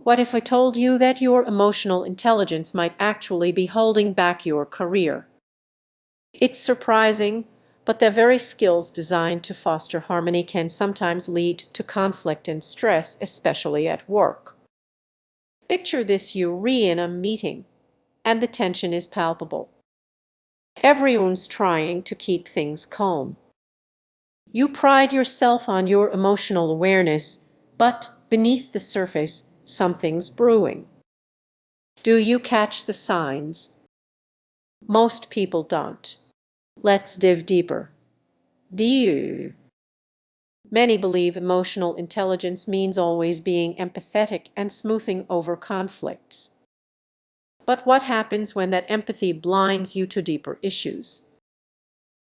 What if I told you that your emotional intelligence might actually be holding back your career? It's surprising, but the very skills designed to foster harmony can sometimes lead to conflict and stress, especially at work. Picture this: you're in a meeting, and the tension is palpable. Everyone's trying to keep things calm. You pride yourself on your emotional awareness, but beneath the surface, something's brewing. Do you catch the signs? Most people don't. Let's dive deeper. Do you? Many believe emotional intelligence means always being empathetic and smoothing over conflicts. But what happens when that empathy blinds you to deeper issues?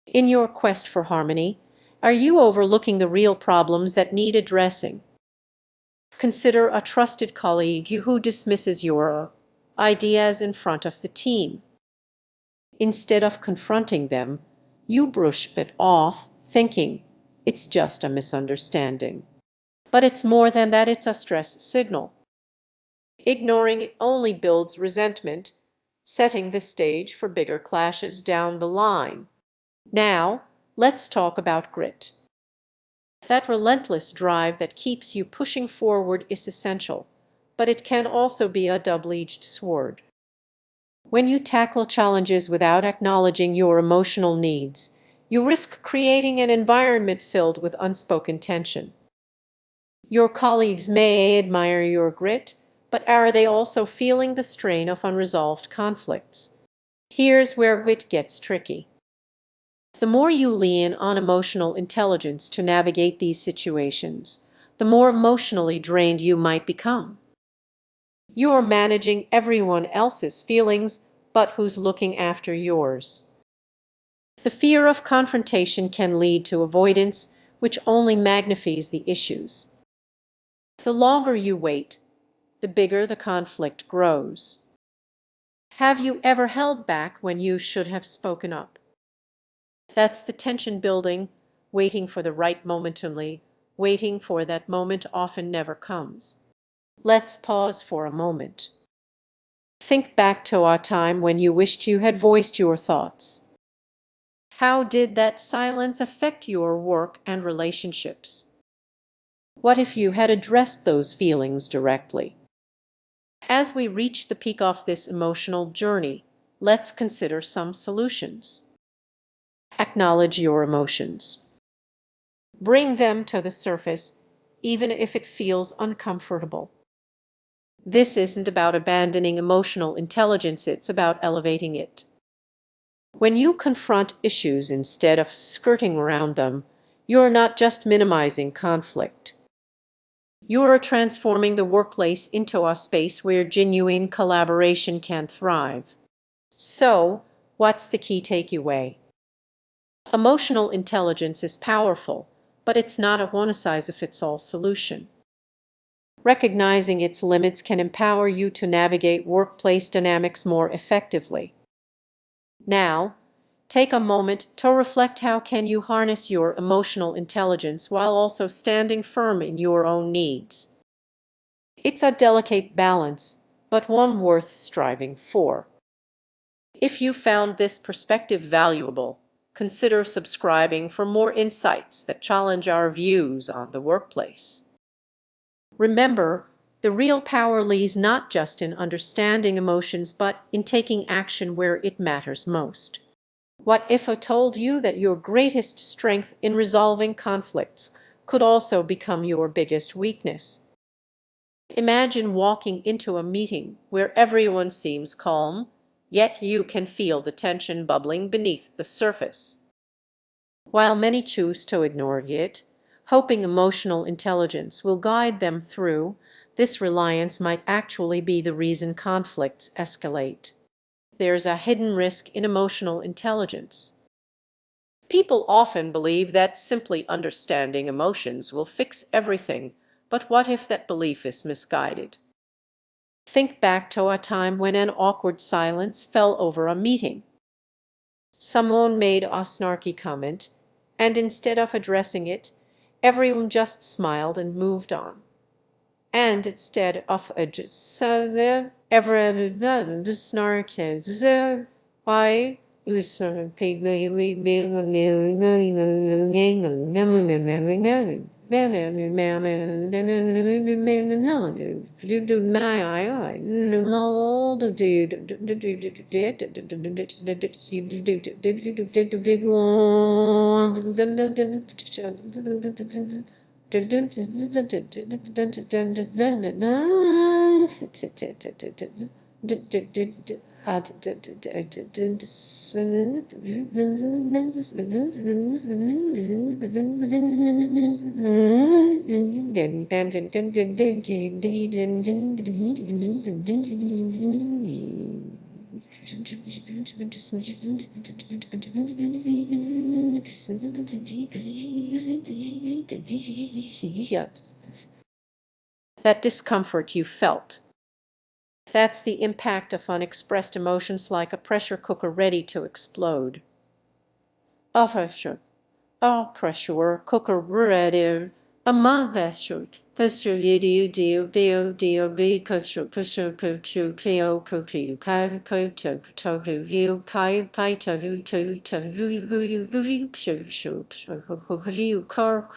In your quest for harmony, are you overlooking the real problems that need addressing? Consider a trusted colleague who dismisses your ideas in front of the team. Instead of confronting them, you brush it off, thinking it's just a misunderstanding. But it's more than that, it's a stress signal. Ignoring it only builds resentment, setting the stage for bigger clashes down the line. Now, let's talk about grit. That relentless drive that keeps you pushing forward is essential, but it can also be a double-edged sword. When you tackle challenges without acknowledging your emotional needs, you risk creating an environment filled with unspoken tension. Your colleagues may admire your grit, but are they also feeling the strain of unresolved conflicts? Here's where it gets tricky. The more you lean on emotional intelligence to navigate these situations, the more emotionally drained you might become. You're managing everyone else's feelings, but who's looking after yours? The fear of confrontation can lead to avoidance, which only magnifies the issues. The longer you wait, the bigger the conflict grows. Have you ever held back when you should have spoken up? That's the tension building, waiting for the right moment to lead. Waiting for that moment often never comes. Let's pause for a moment. Think back to a time when you wished you had voiced your thoughts. How did that silence affect your work and relationships? What if you had addressed those feelings directly? As we reach the peak of this emotional journey, let's consider some solutions. Acknowledge your emotions. Bring them to the surface, even if it feels uncomfortable. This isn't about abandoning emotional intelligence, it's about elevating it. When you confront issues instead of skirting around them, you're not just minimizing conflict. You're transforming the workplace into a space where genuine collaboration can thrive. So, what's the key takeaway? Emotional intelligence is powerful, but it's not a one-size-fits-all solution. Recognizing its limits can empower you to navigate workplace dynamics more effectively. Now, take a moment to reflect: how can you harness your emotional intelligence while also standing firm in your own needs? It's a delicate balance, but one worth striving for. If you found this perspective valuable, consider subscribing for more insights that challenge our views on the workplace. Remember, the real power lies not just in understanding emotions, but in taking action where it matters most. What if I told you that your greatest strength in resolving conflicts could also become your biggest weakness? Imagine walking into a meeting where everyone seems calm, yet you can feel the tension bubbling beneath the surface. While many choose to ignore it, hoping emotional intelligence will guide them through, this reliance might actually be the reason conflicts escalate. There's a hidden risk in emotional intelligence. People often believe that simply understanding emotions will fix everything, but what if that belief is misguided? Think back to a time when an awkward silence fell over a meeting. Someone made a snarky comment, and instead of addressing it, everyone just smiled and moved on. and instead of a ever snark why that discomfort you felt. That's the impact of unexpressed emotions, like a pressure cooker ready to explode. Pressure cooker ready. A man pressure. Pressure deal pressure trio protein pi to you pi to you car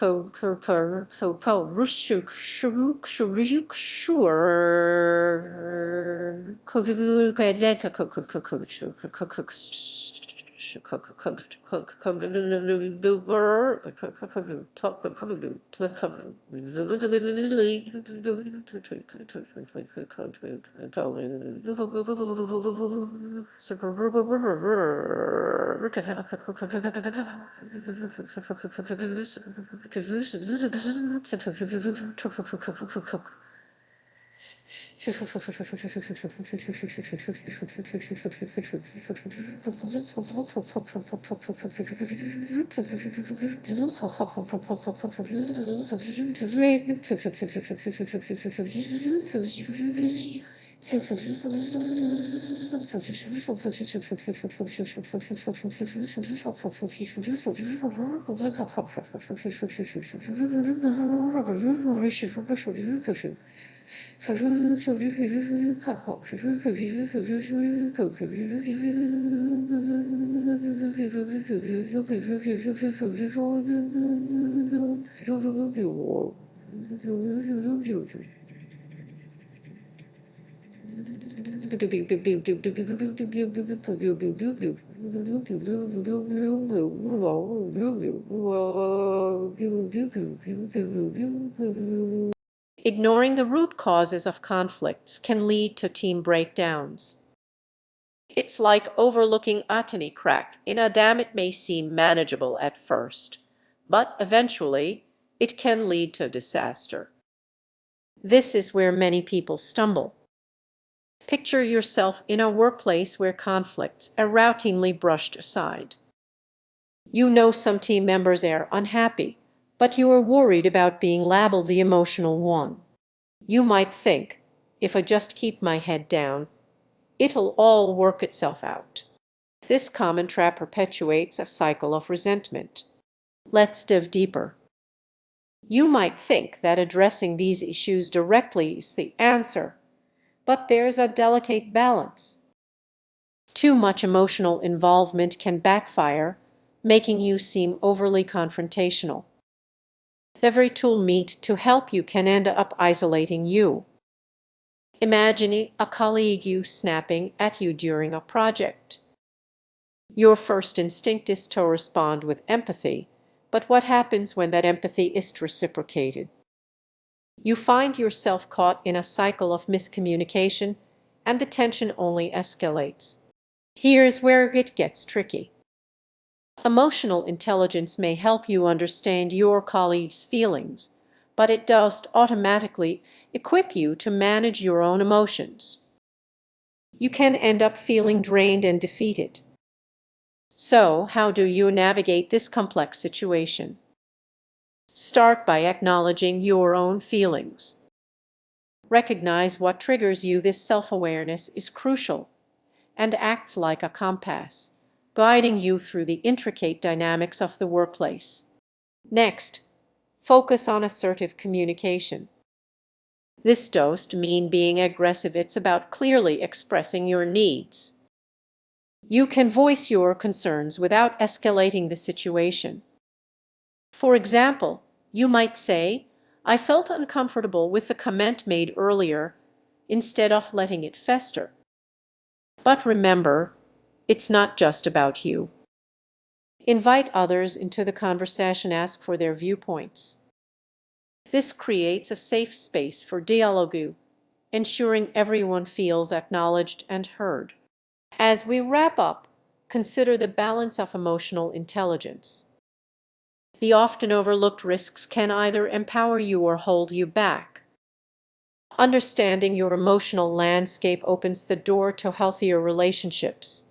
Ignoring the root causes of conflicts can lead to team breakdowns. It's like overlooking a tiny crack in a dam. It may seem manageable at first, but eventually it can lead to disaster. This is where many people stumble. Picture yourself in a workplace where conflicts are routinely brushed aside. You know some team members are unhappy, but you are worried about being labeled the emotional one. You might think, if I just keep my head down, it'll all work itself out. This common trap perpetuates a cycle of resentment. Let's dive deeper. You might think that addressing these issues directly is the answer, but there's a delicate balance. Too much emotional involvement can backfire, making you seem overly confrontational. The very tool meant to help you can end up isolating you. Imagine a colleague snapping at you during a project. Your first instinct is to respond with empathy, but what happens when that empathy isn't reciprocated? You find yourself caught in a cycle of miscommunication, and the tension only escalates. Here's where it gets tricky. Emotional intelligence may help you understand your colleague's feelings, but it doesn't automatically equip you to manage your own emotions. You can end up feeling drained and defeated. So, how do you navigate this complex situation? Start by acknowledging your own feelings. Recognize what triggers you. This self-awareness is crucial and acts like a compass, guiding you through the intricate dynamics of the workplace. Next, focus on assertive communication. This doesn't mean being aggressive, it's about clearly expressing your needs. You can voice your concerns without escalating the situation. For example, you might say, "I felt uncomfortable with the comment made earlier," instead of letting it fester. But remember, it's not just about you. Invite others into the conversation, ask for their viewpoints. This creates a safe space for dialogue, ensuring everyone feels acknowledged and heard. As we wrap up, consider the balance of emotional intelligence. The often overlooked risks can either empower you or hold you back. Understanding your emotional landscape opens the door to healthier relationships.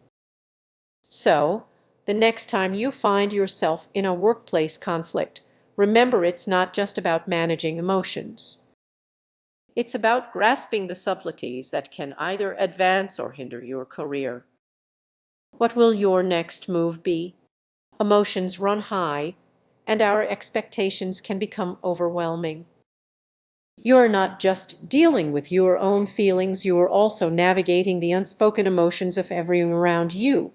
So, the next time you find yourself in a workplace conflict, remember it's not just about managing emotions. It's about grasping the subtleties that can either advance or hinder your career. What will your next move be? Emotions run high, and our expectations can become overwhelming. You're not just dealing with your own feelings, you're also navigating the unspoken emotions of everyone around you.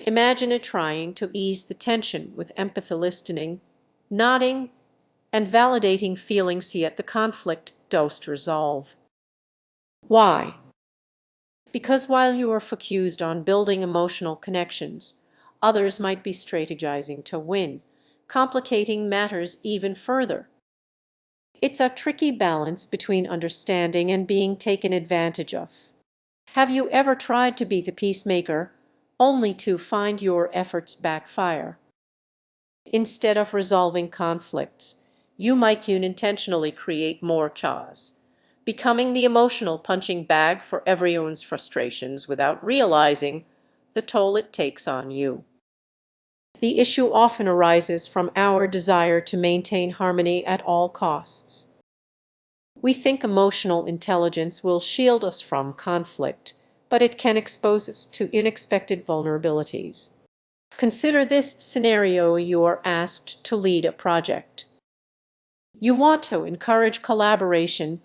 Imagine it trying to ease the tension with empathy, listening, nodding, and validating feelings, yet the conflict doesn't resolve. Why? Because while you are focused on building emotional connections, others might be strategizing to win, complicating matters even further. It's a tricky balance between understanding and being taken advantage of. Have you ever tried to be the peacemaker, only to find your efforts backfire? Instead of resolving conflicts, you might unintentionally create more chaos, becoming the emotional punching bag for everyone's frustrations without realizing the toll it takes on you. The issue often arises from our desire to maintain harmony at all costs. We think emotional intelligence will shield us from conflict, but it can expose us to unexpected vulnerabilities. Consider this scenario: you are asked to lead a project. You want to encourage collaboration,